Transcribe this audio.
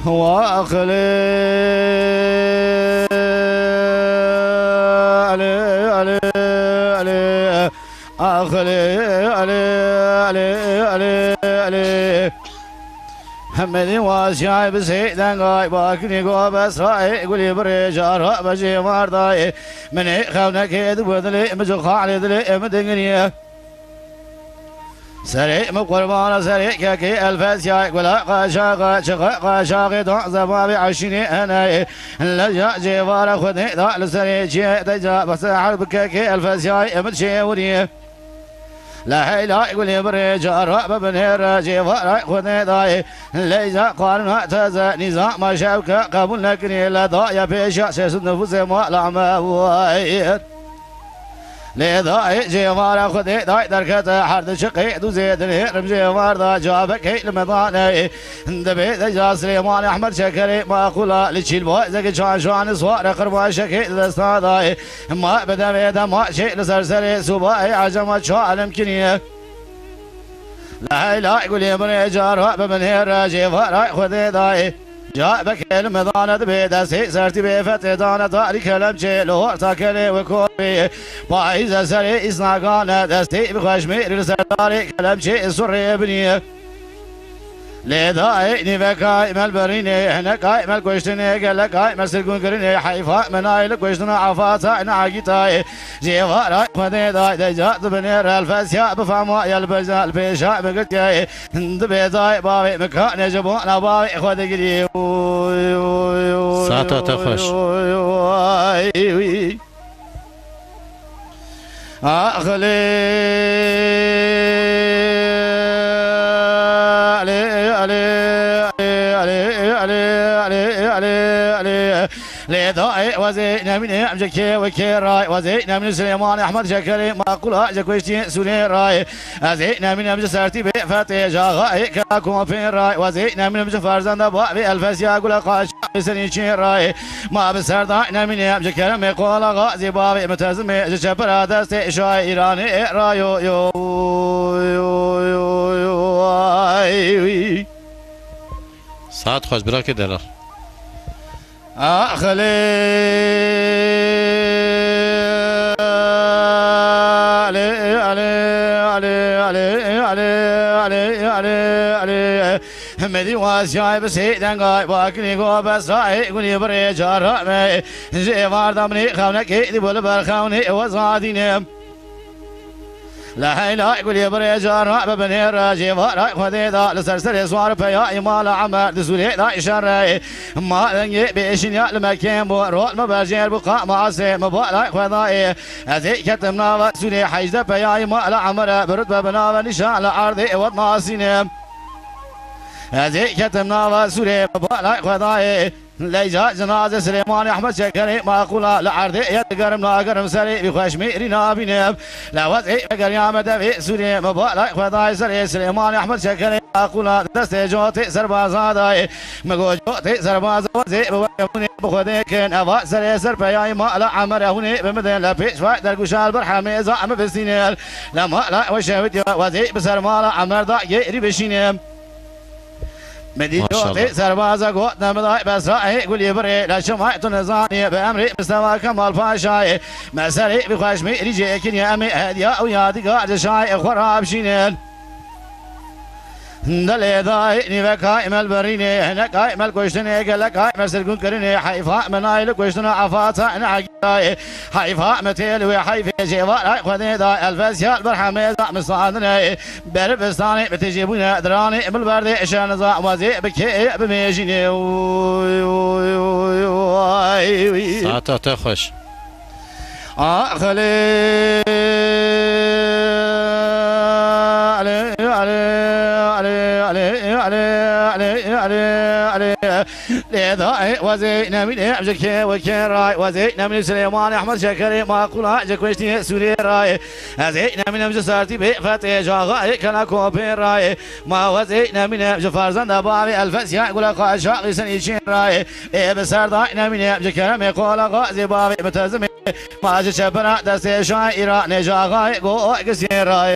واخلي علي علي علي اخلي علي علي علي علي همدي واسعي بسيدان قاي باكني قو بس راي قولي بريجار بجي وارداي مني خونك يدبدلي مجوخ علي دلي مدنيا سريع مقربان سريع كاكي الفاسيا ولا قاشاق شق قاشاق دون زبابي عشيني انا لجا جوار خدني ذا لسريع جي دجا بس حرب كاكي الفاسيا متشي وري لا هي لا يقول بريجار ببنير جوار خدني ذا ليجا قارن تزا نظام ما شابك قبول نكني لا ضايا بيشا سيسد نفوس ما لا ما لذا جوار خدي داي دركت حرد شقي دوزيد الهرم جوار ذا جابك هي المضاني دبي ذا سليمان احمد شكري ما اقول لتشيل بو زك شان صوار قرب شكي دستاي ما بدا بدا ما شيء لسرسري سباي عجمت شو علم كنيه لا لا يقول يا بني جار بمن هير جوار خدي داي جاء بكل مضانة بدسي سرتي بفتدانة تاريخ لمشي لور تاكلي وكوري بايزة سري إسناقانة دستي بخشمير السرداري كلمشي سري بني لذا نيفكاي ملبريني هنا كاي ملكوشتني قال كاي مسلكون كريني حيفا منايل كوشتنا عفاتا نعاقيتاي جيفارا خدي داي دجات بنير الفاسيا بفهموا يلبجا البيشا بقتاي دبيزاي بابي مكان جبونا بابي خدي قلي ساعتا تخش أخلي لذا وزينا من أمجكي وكيراي وزينا من سليمان أحمد شكري ما قلها جكوشتي سوني راي وزينا من أمج سرتي بفتي جاغاي كاكو في راي وزينا من أمج فرزان دبابي الفاسيا قل قاش بسنيشي راي ما بسردانا من أمج كرم قول غازي بابي متزمي جشبرا دستي شاي إيراني رايو يو يو يو يو ساعت خوش براكي دلار أخلي علي علي علي علي علي علي همدي واسعي بسيدان قاي باكني قو بس راي قولي بريجار مي جي واردمني خونك يدي بول برخوني وزاديني لا لا يقول يا بريجار ببني راجي وراي خدي ذا لسرسر سوار فيا يمال عمر دسولي لا شر ما لنجي بيشين يا المكان بو رول مباجر بقاء معسي مبالا خداي ازي كتمنا وسولي حيز فيا يمال عمر برد ببنا ونشان عرضي وطناسين ازي كتمنا وسولي مبالا خداي ليجا جنازة سليمان أحمد شكري ما أقول لعرضي يتقرم ناقرم سري بخشميري نابينب لا وزعي بقريام دفي سوري مبالا خداي سري سليمان أحمد شكري ما أقول دستي جوتي سربازا داي مقو جوتي سربازا وزعي بواموني بخدي كن أفا سري سربياي ما لا عمر هوني بمدين لبيش فاي درقوشال برحمي زعم بسينيل لما لا وشاوتي وزعي بسرمالا عمر دا يري بشينيب مدينة سربازا قوت نمضاي بس راي قول يبري لا شمعت نظاني بأمري مستوى كمال فاشاي مسري بخشمي رجيكن يا أمي هديا ويا دقاء شاي خراب شينين دلي ذاي نيفكاي ملبريني هناك هاي ملكوشتني قالك هاي مسلكون كريني حيفا منايل كوشتنا عفاتا نعقاي حيفا متيل وحيفي جيوار هاي خذي ذاي الفاسيال برحمي ذا مصادني بربستاني بتجيبونا دراني بالبردي شان ذا وزي بكي بميجيني ساعتا تخش أخلي علي علي لذا وزينا من أمجك وكراي وزينا من سليمان أحمد شكري ما قلها جكوشتي سوري راي وزينا من أمج سارتي بفتي جاغاي كلاكو راي ما وزينا من أمج فرزان دبابي الفاسيا قل قاشاق سنيشين راي بسرداينا من أمج كرم قول غازي بابي متزمي ما جشبنا دستي شايرا نجاغاي قو قسين راي